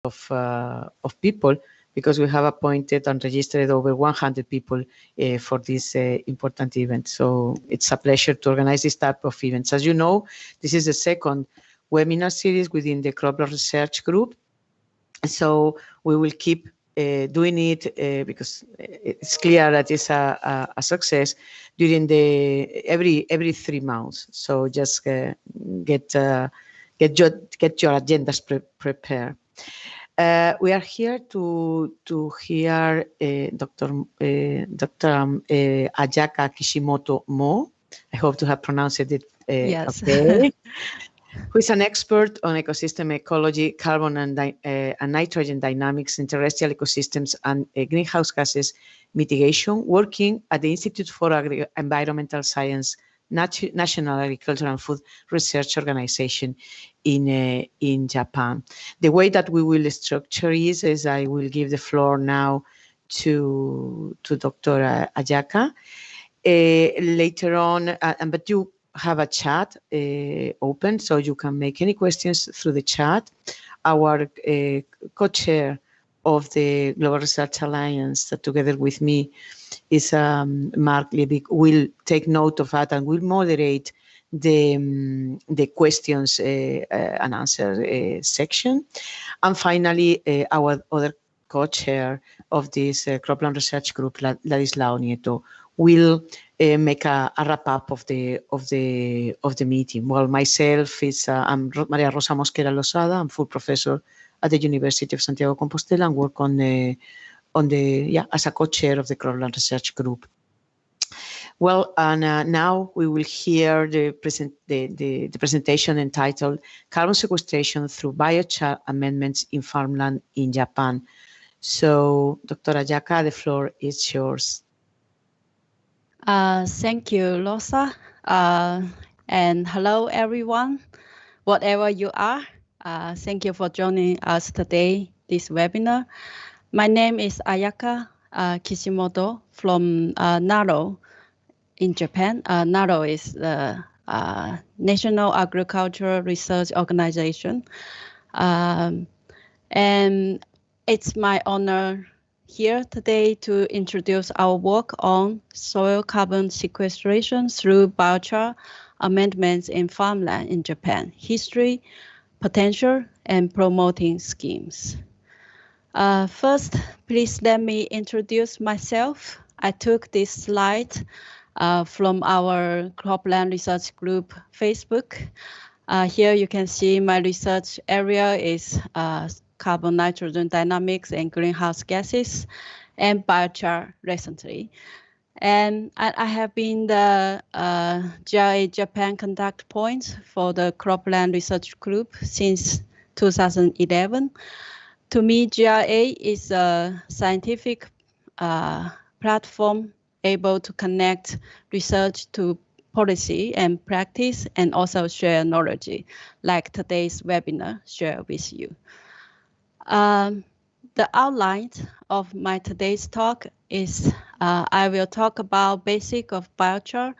of people, because we have appointed and registered over 100 people for this important event. So it's a pleasure to organize this type of events. As you know, this is the second webinar series within the Cropland Research Group. So we will keep doing it because it's clear that it's a success during every 3 months. So just get your agendas prepared. We are here to hear Dr. Ayaka Kishimoto-Mo. I hope to have pronounced it yes. okay. Who is an expert on ecosystem ecology, carbon and nitrogen dynamics in terrestrial ecosystems and greenhouse gases mitigation, working at the Institute for Environmental Science, National Agricultural and Food Research Organization in Japan. The way that we will structure is I will give the floor now to Dr. Ayaka. Later on, but you have a chat open, so you can make any questions through the chat. Our co-chair of the Global Research Alliance, that together with me is Mark Liebig, will take note of that and will moderate the questions and answer section. And finally, our other co-chair of this Cropland Research Group, Ladislao Nieto, will make a wrap-up of the meeting. Well, myself I'm Maria Rosa Mosquera Losada. I'm full professor at the University of Santiago Compostela and work as a co-chair of the Cropland Research Group. Well, and now we will hear the presentation entitled "Carbon Sequestration Through Biochar Amendments in Farmland in Japan." So, Dr. Ayaka, the floor is yours. Thank you, Rosa. And hello, everyone, whatever you are. Thank you for joining us today, this webinar. My name is Ayaka Kishimoto from NARO in Japan. NARO is the National Agricultural Research Organization. And it's my honor here today to introduce our work on soil carbon sequestration through biochar amendments in farmland in Japan, history, potential, and promoting schemes. First, please let me introduce myself. I took this slide from our Cropland Research Group Facebook. Here you can see my research area is carbon nitrogen dynamics and greenhouse gases and biochar recently. And I have been the GRA Japan contact point for the Cropland Research Group since 2011. To me, GRA is a scientific platform able to connect research to policy and practice and also share knowledge, like today's webinar share with you. The outline of my today's talk is I will talk about basic of biochar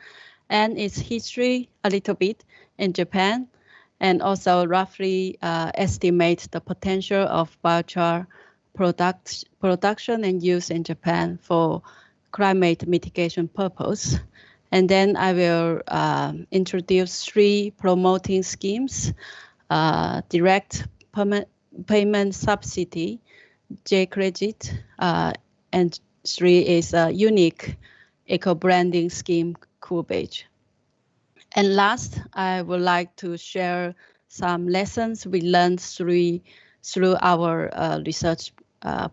and its history a little bit in Japan, and also roughly estimate the potential of biochar production and use in Japan for climate mitigation purpose. And then I will introduce 3 promoting schemes, direct payment subsidy, Ejaculated, and 3 is a unique eco-branding scheme, Cubbage. And last, I would like to share some lessons we learned through our research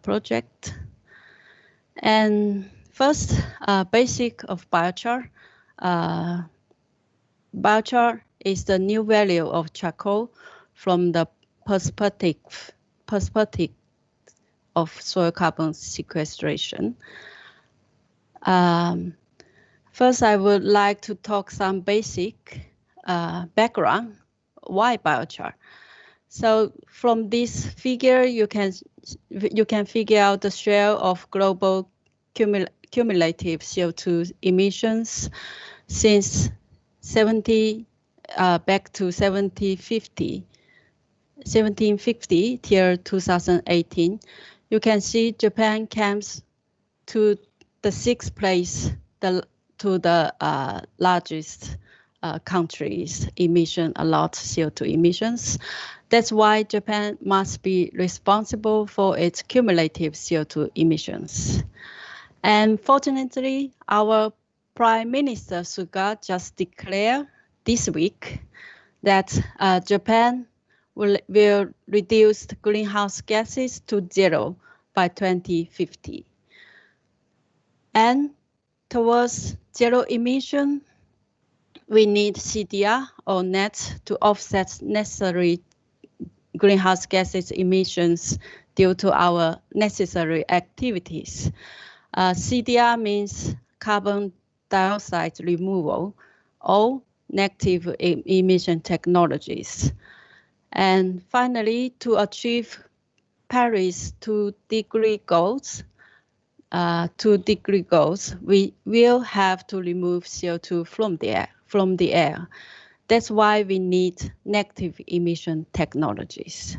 project. And first, basic of biochar. Biochar is the new value of charcoal from the perspective of soil carbon sequestration. First, I would like to talk some basic background. Why biochar? So from this figure, you can figure out the share of global cumulative CO2 emissions since back to 1750. 1750 till 2018, you can see Japan comes to the 6th place to the largest countries emission a lot CO2 emissions. That's why Japan must be responsible for its cumulative CO2 emissions. And fortunately, our Prime Minister Suga just declared this week that Japan will reduce the greenhouse gases to 0 by 2050. And towards zero emission, we need CDR or net to offset necessary greenhouse gases emissions due to our necessary activities. CDR means carbon dioxide removal or negative emission technologies. And finally, to achieve Paris 2-degree goals, we will have to remove CO2 from the air. That's why we need negative emission technologies.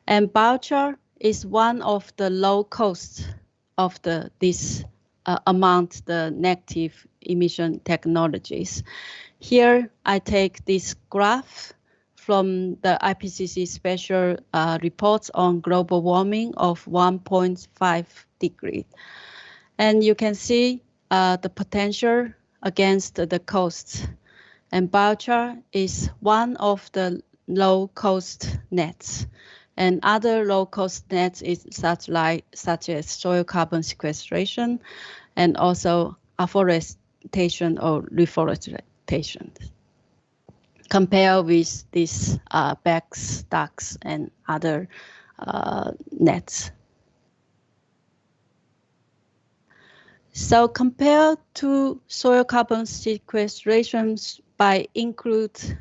And biochar is one of the low costs of this among the negative emission technologies. Here I take this graph from the IPCC special reports on global warming of 1.5 degrees. And you can see the potential against the costs. And biochar is one of the low-cost nets. And other low-cost nets is such as soil carbon sequestration and also afforestation or reforestation. Compare with these BECCS, ducks, and other nets. So compared to soil carbon sequestration by increasing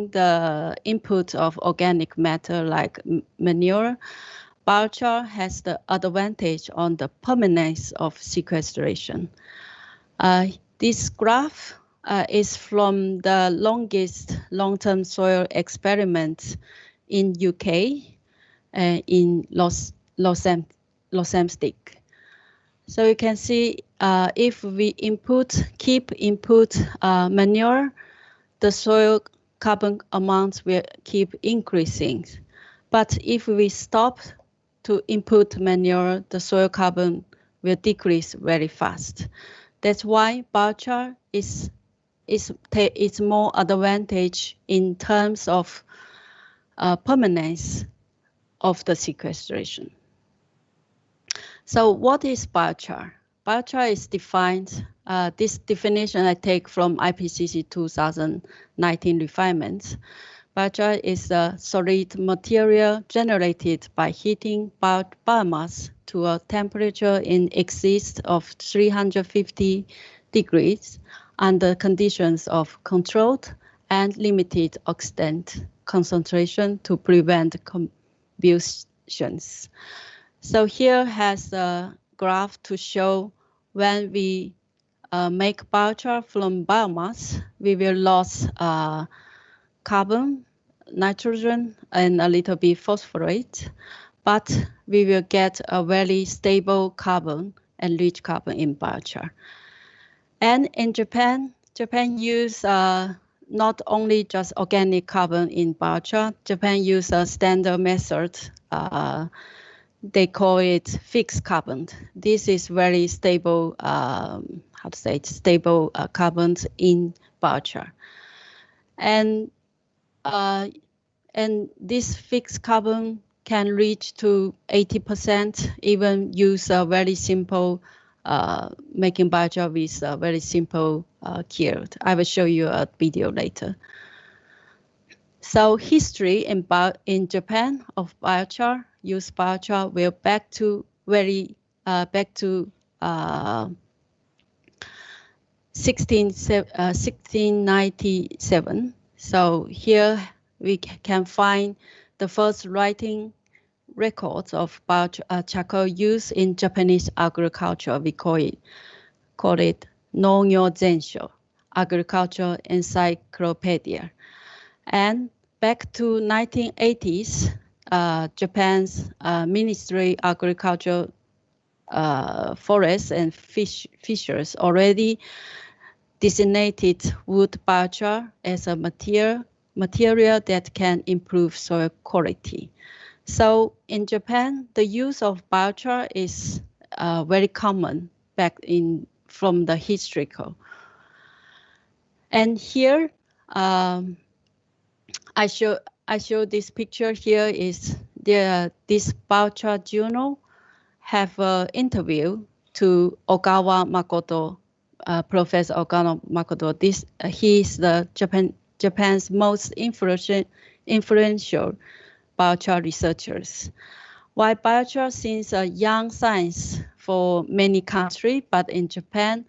the input of organic matter like manure, biochar has the advantage on the permanence of sequestration. This graph is from the longest long-term soil experiment in UK in Los Angeles. So you can see if we keep input manure, the soil carbon amounts will keep increasing. But if we stop to input manure, the soil carbon will decrease very fast. That's why biochar is more advantage in terms of permanence of the sequestration. So what is biochar? Biochar is defined, this definition I take from IPCC 2019 refinements. Biochar is a solid material generated by heating biomass to a temperature in excess of 350 degrees under conditions of controlled and limited oxidant concentration to prevent combustions. So here has a graph to show when we make biochar from biomass, we will lose carbon, nitrogen, and a little bit phosphorate, but we will get a very stable carbon and rich carbon in biochar. And in Japan use not only just organic carbon in biochar, Japan use a standard method. They call it fixed carbon. This is very stable, stable carbons in biochar. And this fixed carbon can reach to 80%, even use a very simple, making biochar with a very simple kiln. I will show you a video later. So history in Japan of biochar, use biochar will back to 1697. So here we can find the first writing records of charcoal use in Japanese agriculture. We call it Nongyo Zensho, Agriculture Encyclopedia. And back to 1980s, Japan's Ministry of Agriculture, Forests and Fisheries already designated wood biochar as a material that can improve soil quality. So in Japan, the use of biochar is very common from the historical. And here, I show this picture here is this biochar journal have an interview to Ogawa Makoto, Professor Ogawa Makoto. He is the Japan's most influential biochar researchers. While biochar seems a young science for many countries, but in Japan,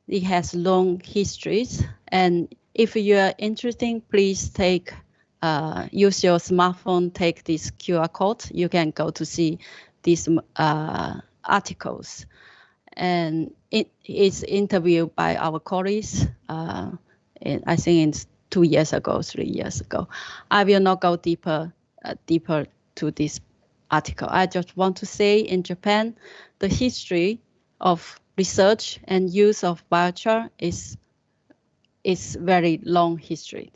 it has long histories. And if you are interested, please use your smartphone, take this QR code. You can go to see these articles. And it is interviewed by our colleagues, I think it's 2 years ago, 3 years ago. I will not go deeper to this article. I just want to say in Japan, the history of research and use of biochar is very long history.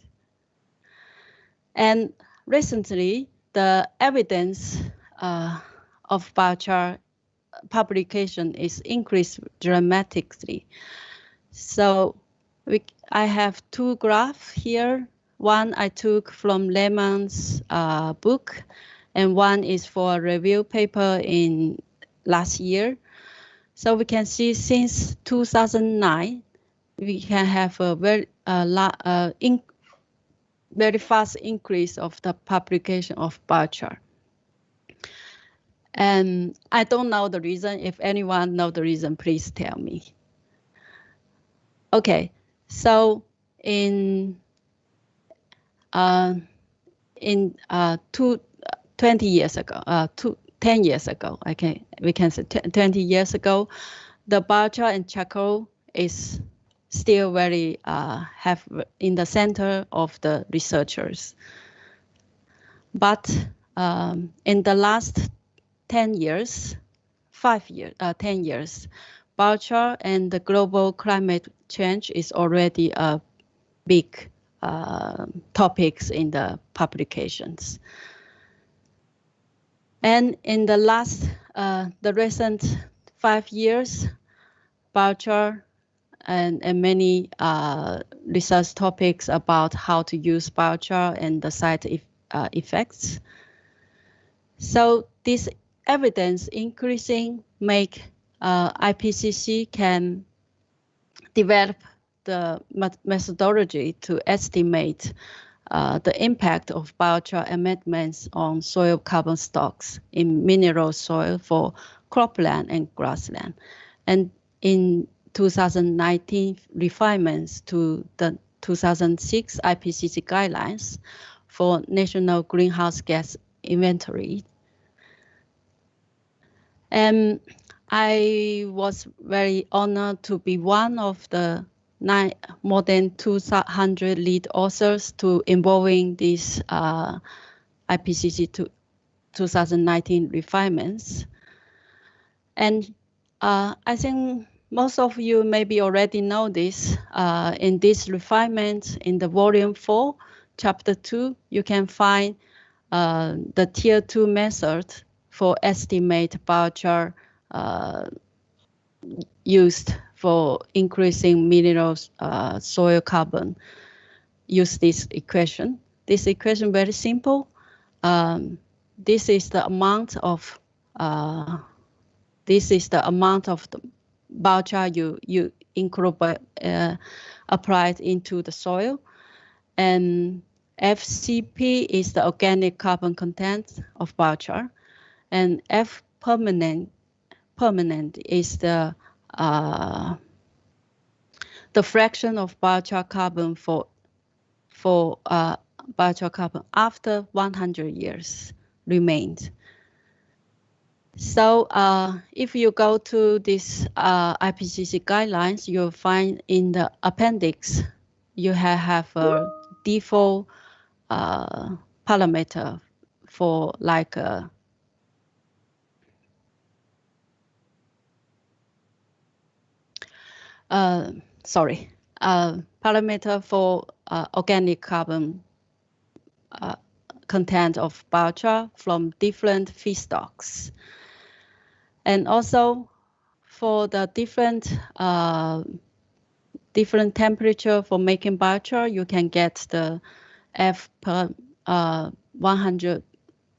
And recently, the evidence of biochar publication is increased dramatically. So I have two graphs here. One I took from Lehman's book, and one is for a review paper in last year. So we can see since 2009, we can have a very fast increase of the publication of biochar. And I don't know the reason. If anyone knows the reason, please tell me. Okay, so in 20 years ago, 10 years ago, we can say 20 years ago, the biochar and charcoal is still very in the center of the researchers. But in the last 10 years, 10 years, biochar and the global climate change is already a big topics in the publications. And in the recent 5 years, biochar and many research topics about how to use biochar and the side effects. So this evidence increasing make IPCC can develop the methodology to estimate the impact of biochar amendments on soil carbon stocks in mineral soil for cropland and grassland. And in 2019 refinements to the 2006 IPCC guidelines for national greenhouse gas inventory. And I was very honored to be one of the more than 200 lead authors to involving these IPCC 2019 refinements. And I think most of you maybe already know this. In this refinement, in the volume 4, chapter 2, you can find the tier 2 method for estimate biochar used for increasing mineral soil carbon. Use this equation. This equation very simple. This is the amount of the biochar you applied into the soil, and FCP is the organic carbon content of biochar, and F permanent is the fraction of biochar carbon for biochar carbon after 100 years remained. So if you go to this IPCC guidelines, you'll find in the appendix, you have a default parameter for like parameter for organic carbon content of biochar from different feedstocks. And also for the different temperature for making biochar, you can get the F per 100,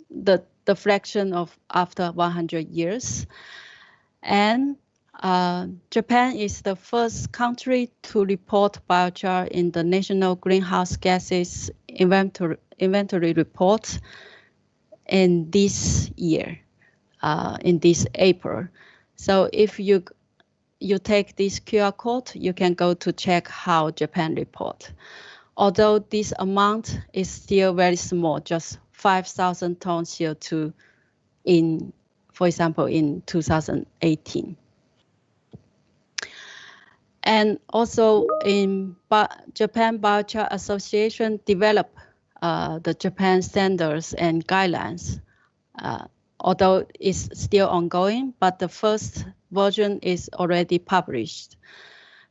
the fraction of after 100 years. And Japan is the first country to report biochar in the National Greenhouse Gases Inventory Report in this year, in this April. So if you take this QR code, you can go to check how Japan report. Although this amount is still very small, just 5,000 tons CO2 in, for example, in 2018. And also in Japan Biochar Association developed the Japan standards and guidelines, although it's still ongoing, but the first version is already published.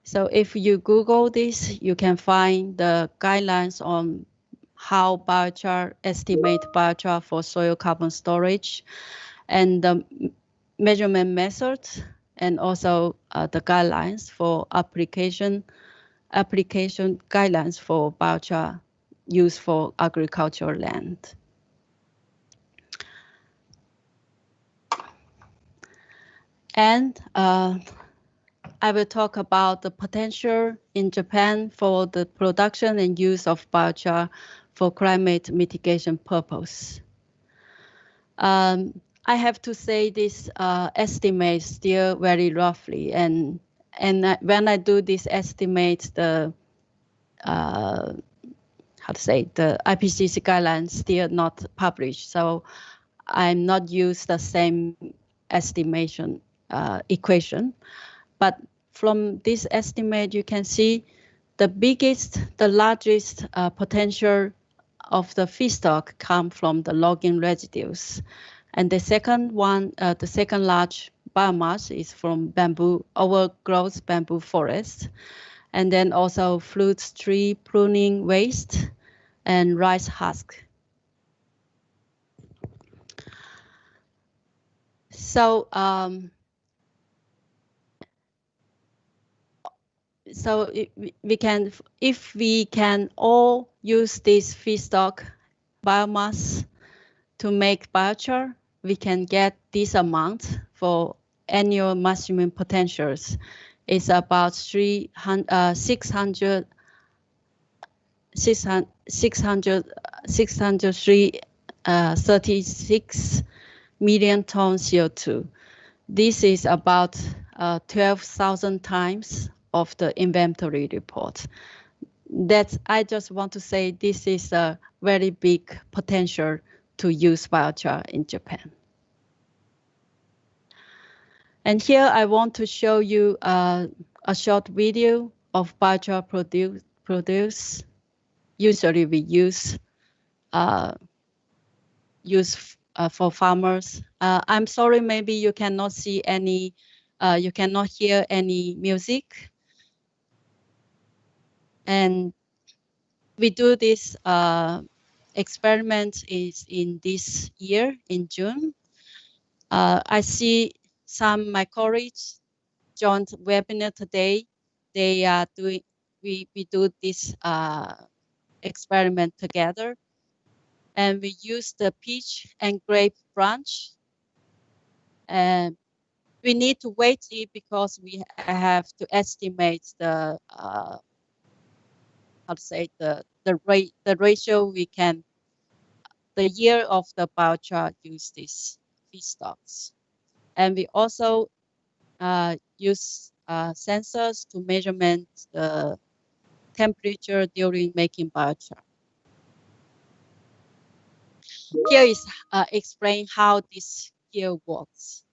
So if you Google this, you can find the guidelines on how biochar estimate biochar for soil carbon storage and the measurement methods, and also the guidelines for application guidelines for biochar used for agricultural land. And I will talk about the potential in Japan for the production and use of biochar for climate mitigation purpose. I have to say this estimate still very roughly, and when I do this estimate, the the IPCC guidelines still not published, so I'm not use the same estimation equation. But from this estimate, you can see the largest potential of the feedstock come from the logging residues. And the second one, the second large biomass is from overgrowth bamboo forest. And then also fruit tree pruning waste and rice husk. So, if we can all use this feedstock biomass to make biochar, we can get this amount for annual maximum potentials. It's about 636 million tons CO2. This is about 12,000 times of the inventory report. I just want to say this is a very big potential to use biochar in Japan. And here I want to show you a short video of biochar produce. Usually we use for farmers. I'm sorry, maybe you cannot see any, you cannot hear any music. And we do this experiment in this year, in June. I see some my colleagues joined webinar today. They are doing, we do this experiment together. And we use the peach and grape branch. And we need to wait it because we have to estimate the the ratio we can, the year of the biochar use these feedstocks. And we also use sensors to measurement the temperature during making biochar. Here is explain how this here works.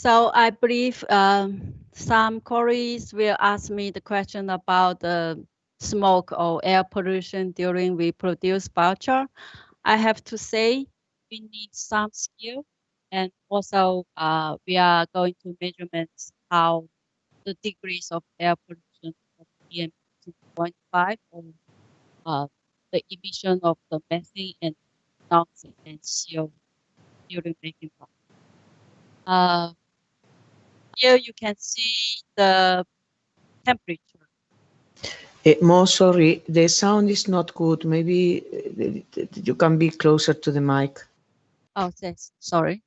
So I believe some colleagues will ask me the question about the smoke or air pollution during we produce biochar. I have to say we need some skill, and also we are going to measurement how the degrees of air pollution of PM 2.5 or the emission of the methane and NOx and CO during making biochar. Here you can see the temperature. Mo, sorry, the sound is not good. Maybe you can be closer to the mic. Oh, yes, sorry.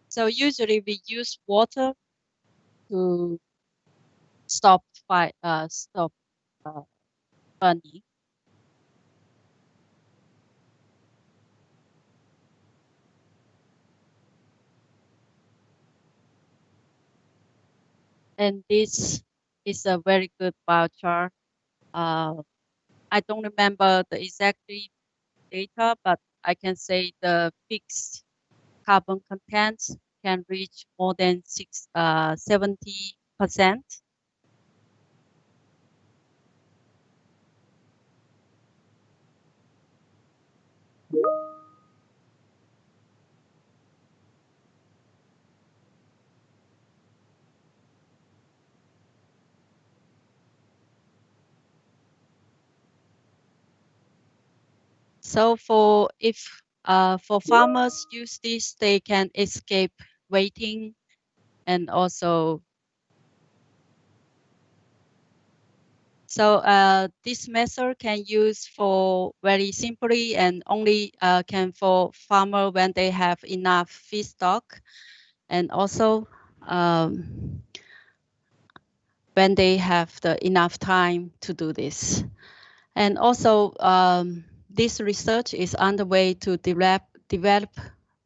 So usually we use water to stop burning. And this is a very good biochar. I don't remember the exact data, but I can say the fixed carbon content can reach more than 70%. So for farmers use this, they can escape waiting, and also so this method can use for very simply and only can for farmer when they have enough feedstock, and also when they have enough time to do this. And also, this research is underway to develop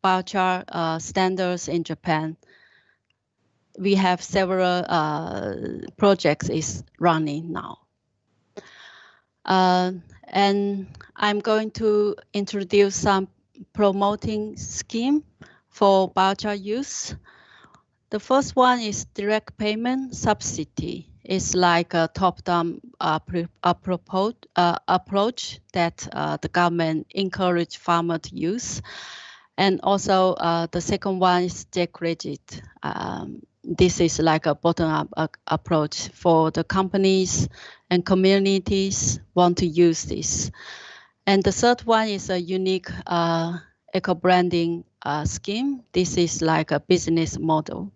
biochar standards in Japan. We have several projects is running now. And I'm going to introduce some promoting scheme for biochar use. The first one is direct payment subsidy. It's like a top-down approach that the government encourage farmer to use. And also the second one is Ejaculated. This is like a bottom-up approach for the companies and communities want to use this. And the third one is a unique eco-branding scheme. This is like a business model.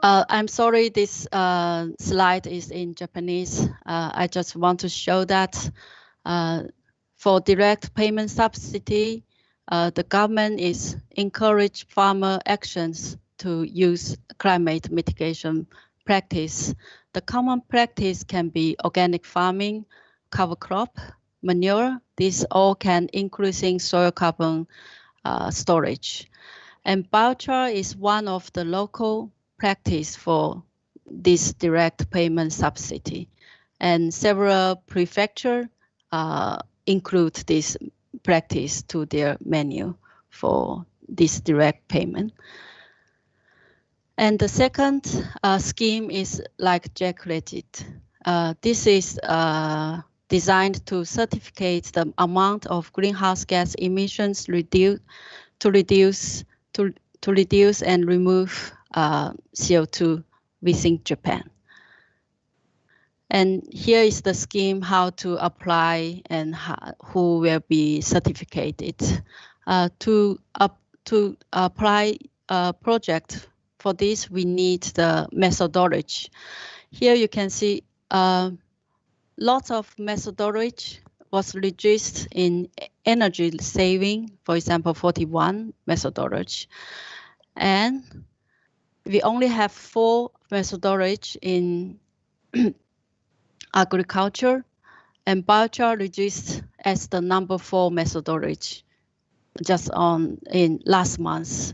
I'm sorry, this slide is in Japanese. I just want to show that for direct payment subsidy, the government is encourage farmer actions to use climate mitigation practice. The common practice can be organic farming, cover crop, manure. These all can increasing soil carbon storage. And biochar is one of the local practice for this direct payment subsidy. And several prefectures include this practice to their menu for this direct payment. And the second scheme is like Ejaculated. This is designed to certificate the amount of greenhouse gas emissions to reduce and remove CO2 within Japan. And here is the scheme how to apply and who will be certificated. To apply a project for this, we need the methodology. Here you can see lots of methodology was reduced in energy saving, for example, 41 methodology. And we only have 4 methodology in agriculture, and biochar reduced as the number 4 methodology just in last month,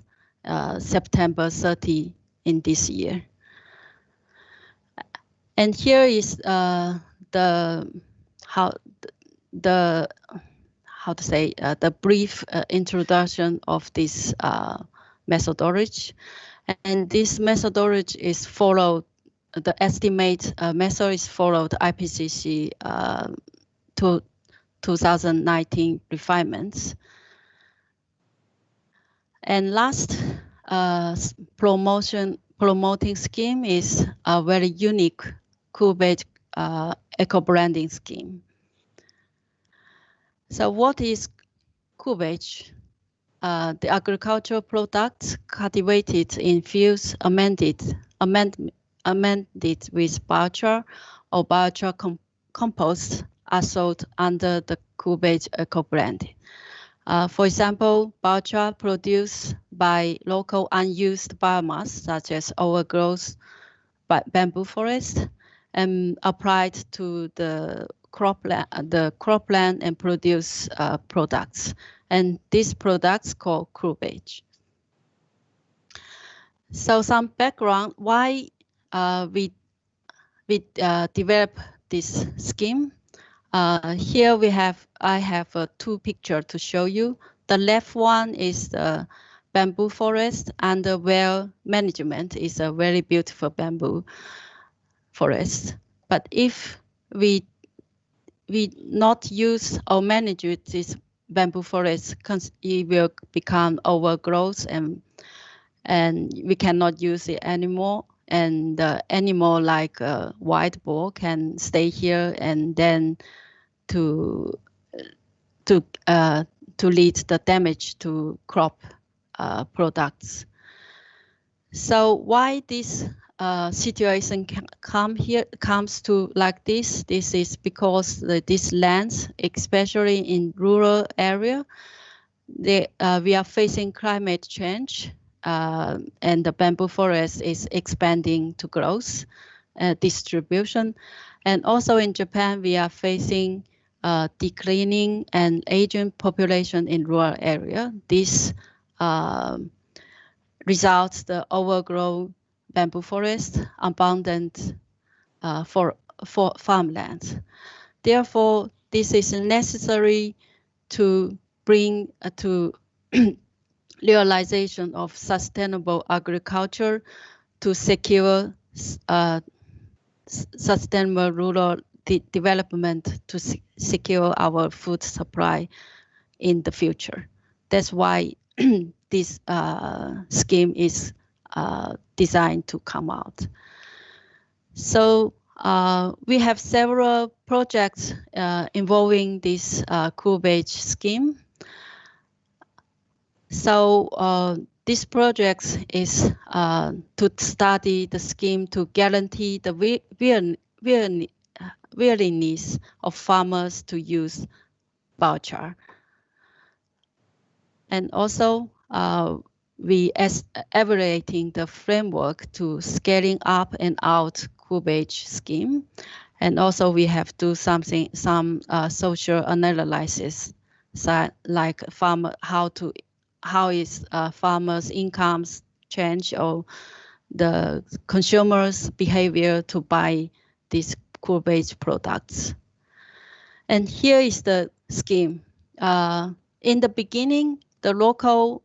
September 30 in this year. And here is the the brief introduction of this methodology. And this methodology is followed, the estimate method is followed IPCC 2019 refinements. And last promoting scheme is a very unique Cubbage eco-branding scheme. So what is Cubbage? The agricultural products cultivated in fields amended with biochar or biochar compost are sold under the Cubbage eco-brand. For example, biochar produced by local unused biomass, such as overgrowth bamboo forest, and applied to the cropland and produce products. And these products called Cubbage. So some background why we developed this scheme. Here I have two pictures to show you. The left one is the bamboo forest, and the well management is a very beautiful bamboo forest. But if we not use or manage this bamboo forest, it will become overgrowth and we cannot use it anymore. And the animal like white boar can stay here and then to lead the damage to crop products. So why this situation comes to like this? This is because these lands, especially in rural area, we are facing climate change, and the bamboo forest is expanding to growth, distribution, and also in Japan we are facing declining and aging population in rural area. This results the overgrown bamboo forest abundant for farmland. Therefore, this is necessary to bring to realization of sustainable agriculture to secure sustainable rural development to secure our food supply in the future. That's why this scheme is designed to come out. So we have several projects involving this Cubbage scheme. So this project is to study the scheme to guarantee the willingness of farmers to use biochar. And also we evaluating the framework to scaling up and out Cubbage scheme. And also we have to some social analysis, so like how is farmers' incomes change or the consumers' behavior to buy these Cubbage products. And here is the scheme. In the beginning, the local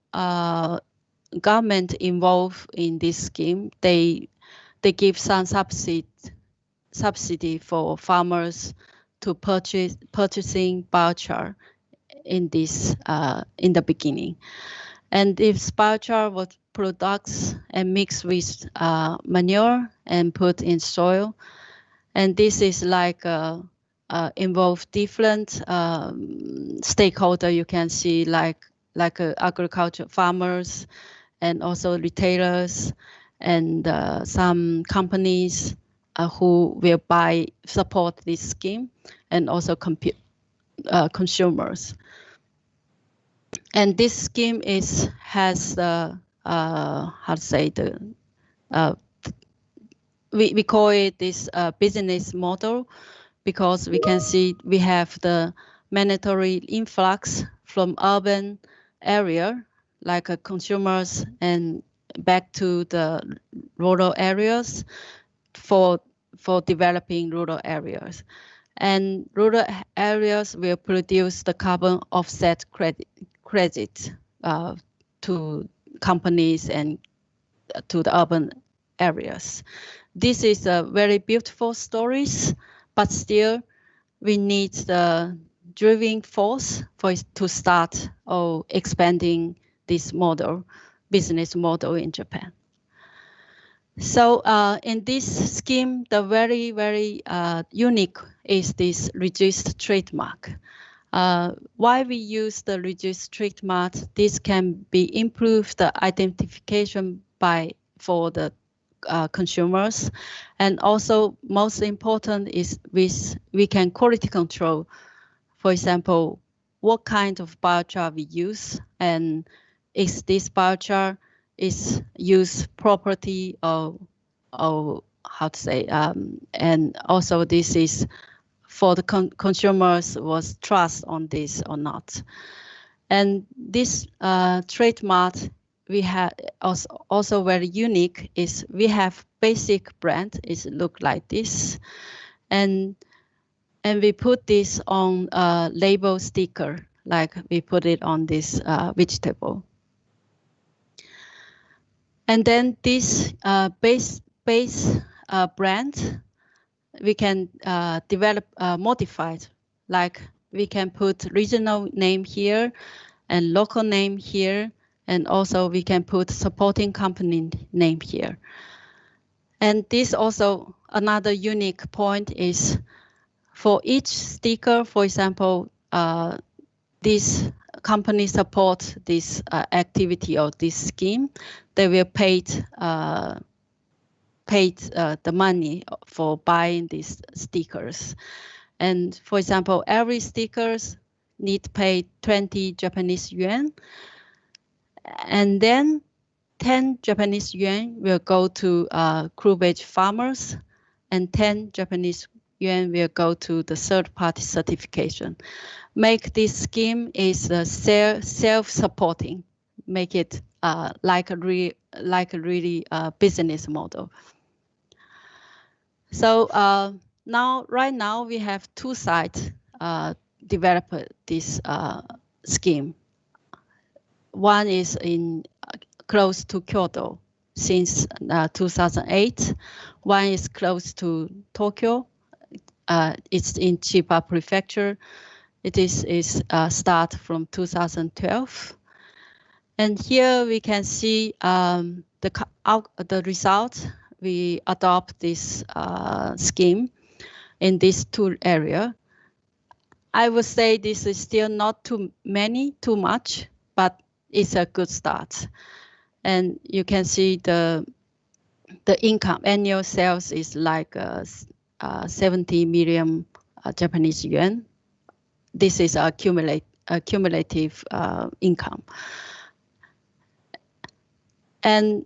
government involved in this scheme, they give some subsidy for farmers to purchasing biochar in this in the beginning. And if biochar was products and mixed with manure and put in soil, and this is like involve different stakeholder. You can see like agriculture farmers and also retailers and some companies who will support this scheme, and also consumers. And this scheme has the we call it this business model, because we can see we have the mandatory influx from urban area, like consumers, and back to the rural areas for developing rural areas. and rural areas will produce the carbon offset credit to companies and to the urban areas. This is a very beautiful stories, but still we need the driving force for it to start or expanding this model, business model in Japan. So in this scheme, the very unique is this reduced trademark. Why we use the reduced trademark? This can be improved the identification for the consumers, and also most important is we can quality control. For example, what kind of biochar we use, and is this biochar is used properly or how to say, and also this is for the consumers was trust on this or not. And this trademark we have also very unique is we have basic brand is look like this, and we put this on a label sticker, like we put it on this vegetable. And then this base brand, we can develop modified, like we can put regional name here and local name here, and also we can put supporting company name here. And this also another unique point is for each sticker, for example, this company support this activity or this scheme, they will pay the money for buying these stickers. And for example, every stickers need to pay 20 Japanese yuan. And then 10 Japanese yuan will go to Cubbage farmers, and 10 Japanese yuan will go to the third-party certification. Make this scheme is self-supporting, make it like a really business model. So right now we have two sites develop this scheme. One is in close to Kyoto since 2008. One is close to Tokyo. It's in Chiba Prefecture. It is start from 2012. And here we can see the result. We adopt this scheme in these two areas. I would say this is still not too much, but it's a good start. And you can see the income, annual sales is like 70 million Japanese yuan. This is cumulative income. And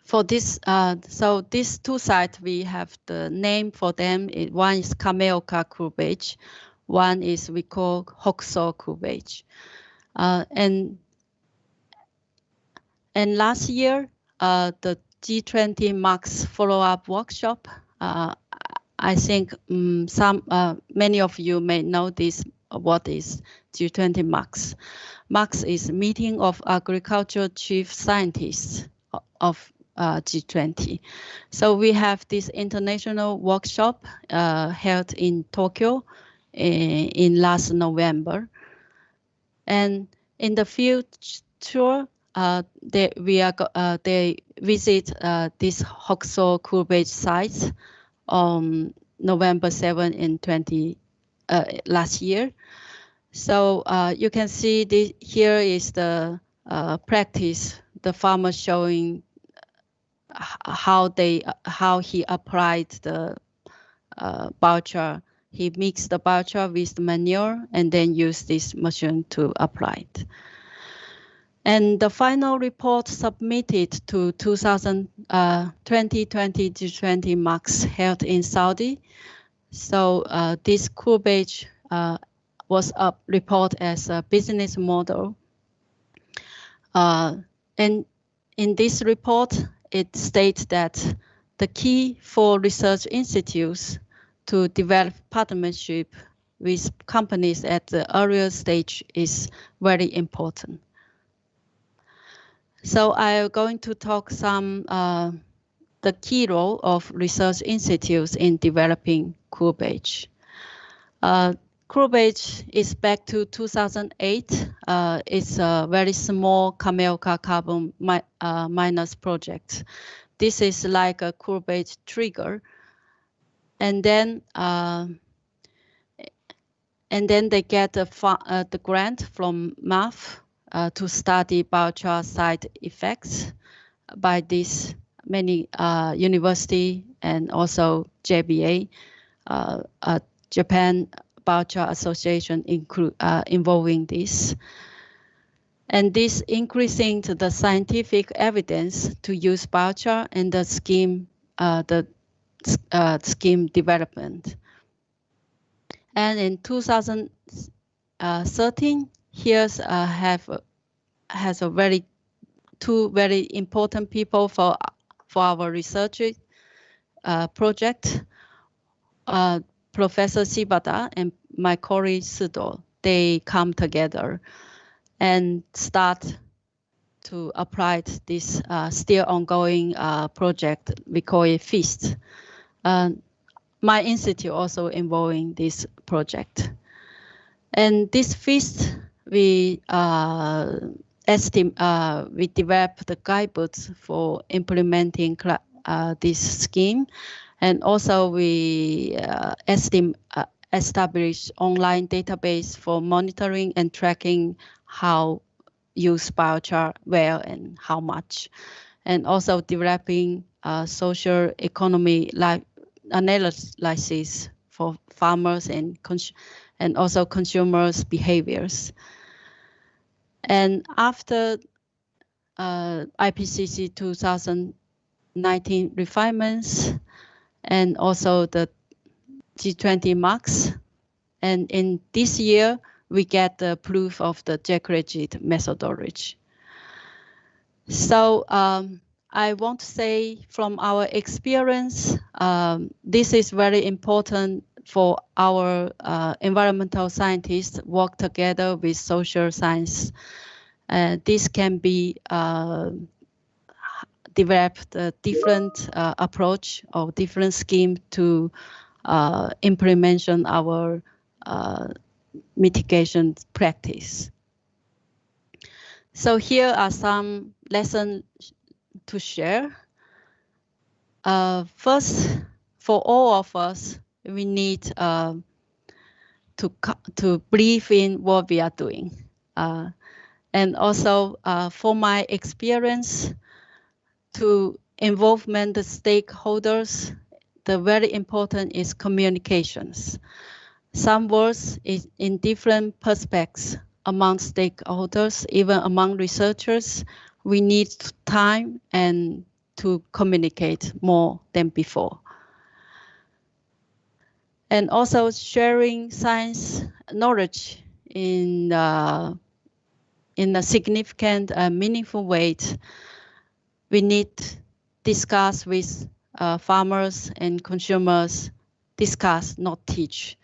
for this, so these two sites, we have the name for them. One is Kameoka Cubbage, one is we call Hokuso Cubbage. And last year, the G20 Max follow-up workshop, I think many of you may know this. What is G20 Max? Max is meeting of agriculture chief scientists of G20. So we have this international workshop held in Tokyo in last November. And in the future, they visit this Hokuso Cubbage site on November 7 and 20 last year. So you can see here is the practice, the farmer showing how he applied the biochar. He mixed the biochar with the manure and then used this machine to apply it. And the final report submitted to 2020 G20 Max held in Saudi. So this Cubbage was reported as a business model. And in this report, it states that the key for research institutes to develop partnership with companies at the earlier stage is very important. So I'm going to talk some the key role of research institutes in developing Cubbage. Cubbage is back to 2008. It's a very small Kameoka carbon miners project. This is like a Cubbage trigger, and then they get the grant from MAF to study biochar side effects by this many university and also JBA, Japan Biochar Association involving this. And this increasing the scientific evidence to use biochar in the scheme development. And in 2013, here's has a two very important people for our research project. Professor Shibata and my colleague Sudo, they come together and start to apply this still ongoing project. We call it FEAST. My institute also involving this project. And this FEAST, we developed the guidebooks for implementing this scheme. And also we established online database for monitoring and tracking how use biochar, where and how much. And also developing social economy analysis for farmers and also consumers' behaviors. And after IPCC 2019 refinements, and also the G20 Max, and in this year we get the proof of the Ejaculated methodology. So I want to say from our experience, this is very important for our environmental scientists work together with social science. This can be developed a different approach or different scheme to implementation our mitigation practice. So here are some lessons to share. First, for all of us, we need to believe in what we are doing. And also, for my experience, to involvement the stakeholders, the very important is communications. Some words is in different perspectives among stakeholders, even among researchers. We need time and to communicate more than before. And also sharing science knowledge in a significant, meaningful way. We need to discuss with farmers and consumers, discuss, not teach.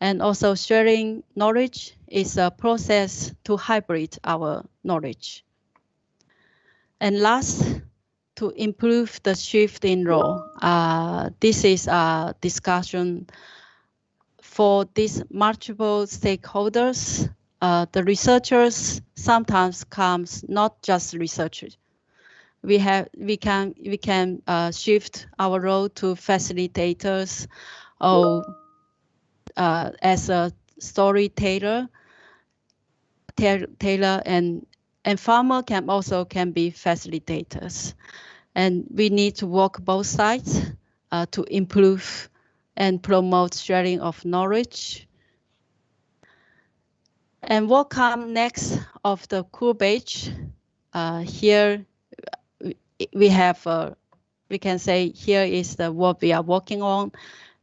And also sharing knowledge is a process to hybrid our knowledge. And last, to improve the shift in role. This is a discussion for these multiple stakeholders. The researchers sometimes comes not just researchers. We can shift our role to facilitators or as a storyteller, and farmer can be facilitators. And we need to work both sides to improve and promote sharing of knowledge. And what comes next of the Cubbage? Here we have, we can say here is the what we are working on.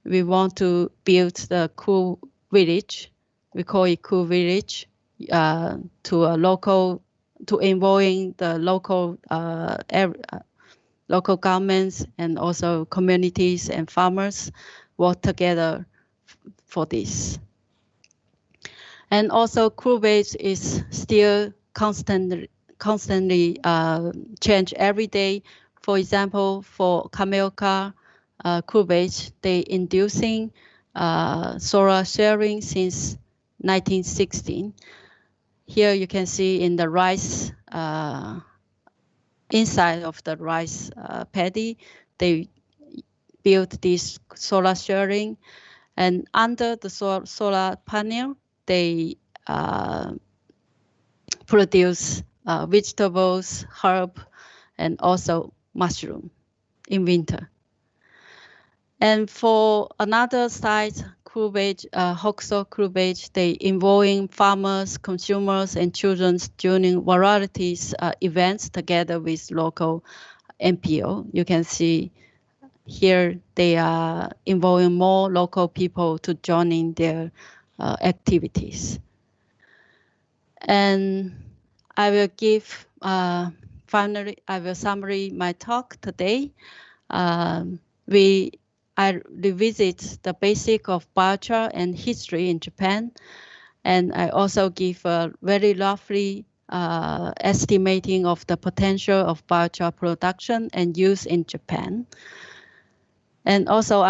We want to build the cool village. We call it cool village to a local, to involving the local local governments and also communities and farmers work together for this. And also Cubbage is still constantly change every day. For example, for Kameoka, Cubbage, they inducing solar sharing since 1916. Here you can see in the rice, inside of the rice paddy, they built this solar sharing, and under the solar panel, they produce vegetables, herb, and also mushroom in winter. And for another side, Cubbage, Hokuso Cubbage, they involving farmers, consumers, and children during varieties events together with local NPO. You can see here they are involving more local people to join in their activities. And I will give, finally, I will summary my talk today. I revisit the basic of biochar and history in Japan, and I also give a very roughly estimating of the potential of biochar production and use in Japan. And also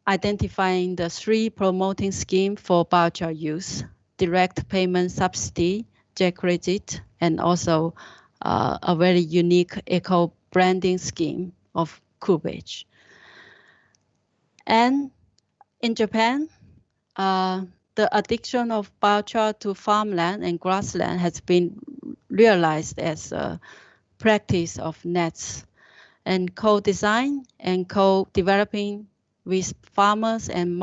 identifying the 3 promoting schemes for biochar use: direct payment subsidy, Ejaculated, and also a very unique eco-branding scheme of Cubbage. And in Japan, the addiction of biochar to farmland and grassland has been realized as a practice of nets, and co-design and co-developing with farmers and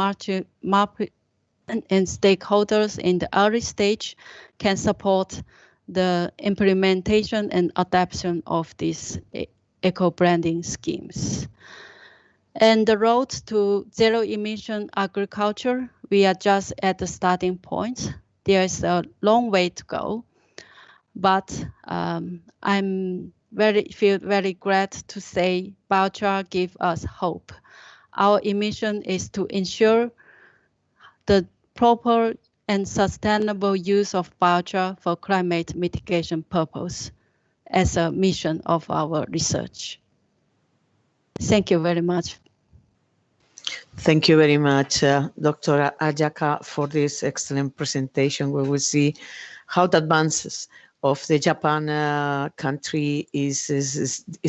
stakeholders in the early stage can support the implementation and adoption of these eco-branding schemes. And the road to zero-emission agriculture, we are just at the starting point. There is a long way to go, but feel very glad to say biochar gives us hope. Our mission is to ensure the proper and sustainable use of biochar for climate mitigation purpose as a mission of our research. Thank you very much. Thank you very much, Dr. Ayaka, for this excellent presentation, where we see how the advances of the Japan country is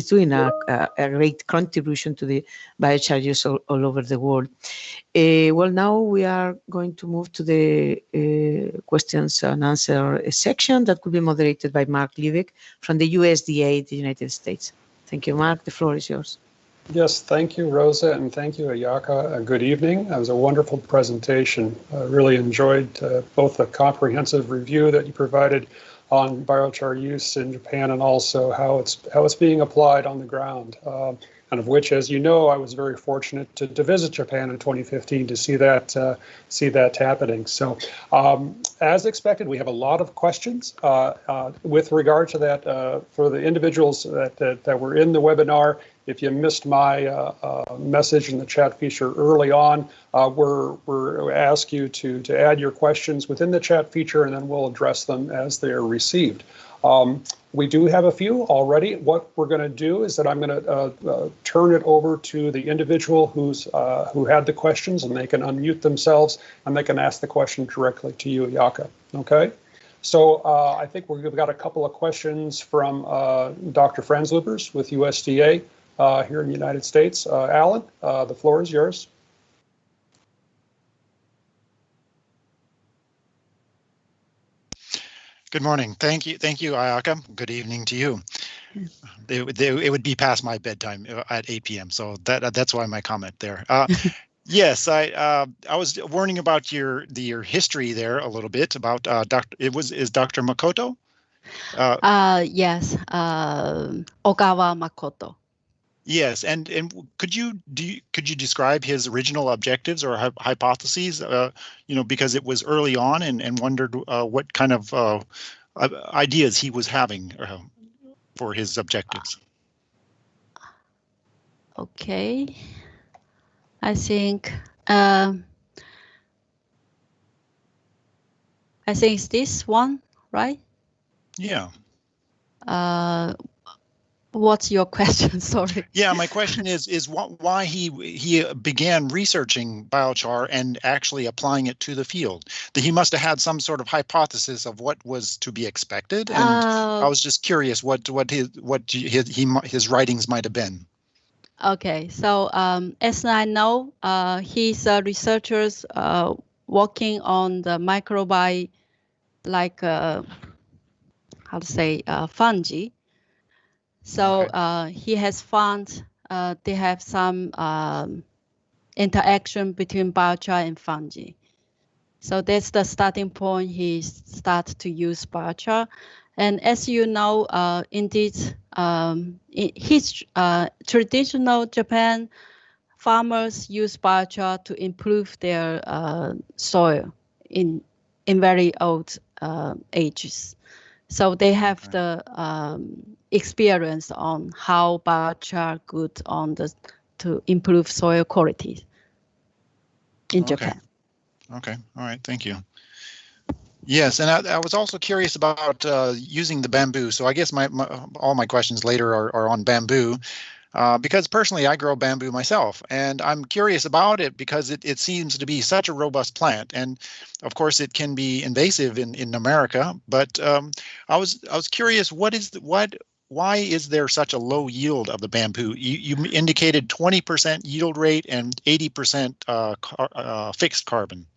doing a great contribution to the biochar use all over the world. Well, now we are going to move to the questions and answer section that will be moderated by Mark Liebeck from the USDA, the United States. Thank you, Mark. The floor is yours. Yes, thank you, Rosa, and thank you, Ayaka. Good evening. It was a wonderful presentation. I really enjoyed both the comprehensive review that you provided on biochar use in Japan and also how it's being applied on the ground. And of which, as you know, I was very fortunate to visit Japan in 2015 to see that happening. So, as expected, we have a lot of questions with regard to that for the individuals that were in the webinar. If you missed my message in the chat feature early on, we're ask you to add your questions within the chat feature, and then we'll address them as they are received. We do have a few already. What we're going to do is that I'm going to turn it over to the individual who had the questions, and they can unmute themselves and they can ask the question directly to you, Ayaka. Okay. So I think we've got a couple of questions from Dr. Franzlubers with USDA here in the United States. Alan, the floor is yours. Good morning. Thank you, Ayaka. Good evening to you. It would be past my bedtime at 8 p.m. So that's why my comment there. Yes, I was warning about your history there a little bit about is Dr. Makoto? Yes, Ogawa Makoto. Yes, and could you describe his original objectives or hypotheses? Because it was early on, and wondered what kind of ideas he was having for his objectives. Okay. I think it's this one, right? Yeah. What's your question? Sorry. Yeah, my question is why he began researching biochar and actually applying it to the field. That he must have had some sort of hypothesis of what was to be expected, and I was just curious what his writings might have been. Okay, so as I know, he's a researcher working on the microbiome, like how to say, fungi. So Okay. he has found they have some interaction between biochar and fungi. So that's the starting point. He started to use biochar. And as you know, indeed, in his traditional Japan, farmers use biochar to improve their soil in very old ages. So they have the experience on how biochar good on to improve soil quality in Japan. Okay. All right. Thank you. Yes, and I was also curious about using the bamboo. So I guess all my questions later are on bamboo. Because personally, I grow bamboo myself, and I'm curious about it because it seems to be such a robust plant, and of course it can be invasive in America. But I was curious, why is there such a low yield of the bamboo? You indicated 20% yield rate and 80% fixed carbon.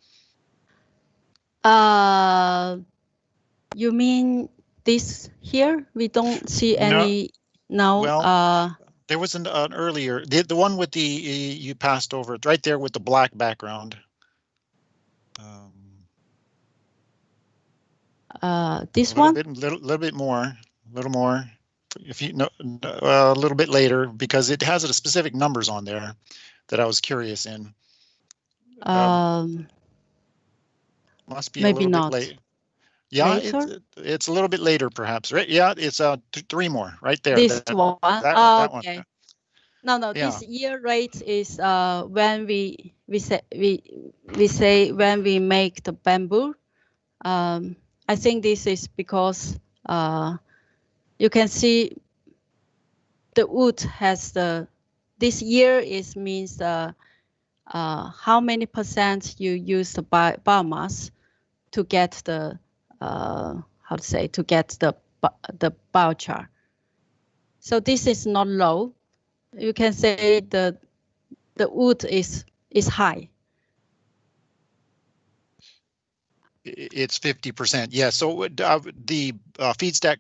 You mean this here? We don't see any now. Well, there was an earlier, the one with the, you passed over it right there with the black background. This one? Little bit more, if you know, a little bit later, because it has specific numbers on there that I was curious in. Must be maybe a little not. bit late. Yeah, later? it's a little bit later, perhaps. Right? Yeah, it's 3 more right there. This one. That okay. one. No. Yeah. This year rate is when we say when we make the bamboo. I think this is because you can see the wood has this year is means how many percent you use the biomass to get the the biochar. So this is not low. You can say the wood is high. It's 50%. Yeah. So the feedstock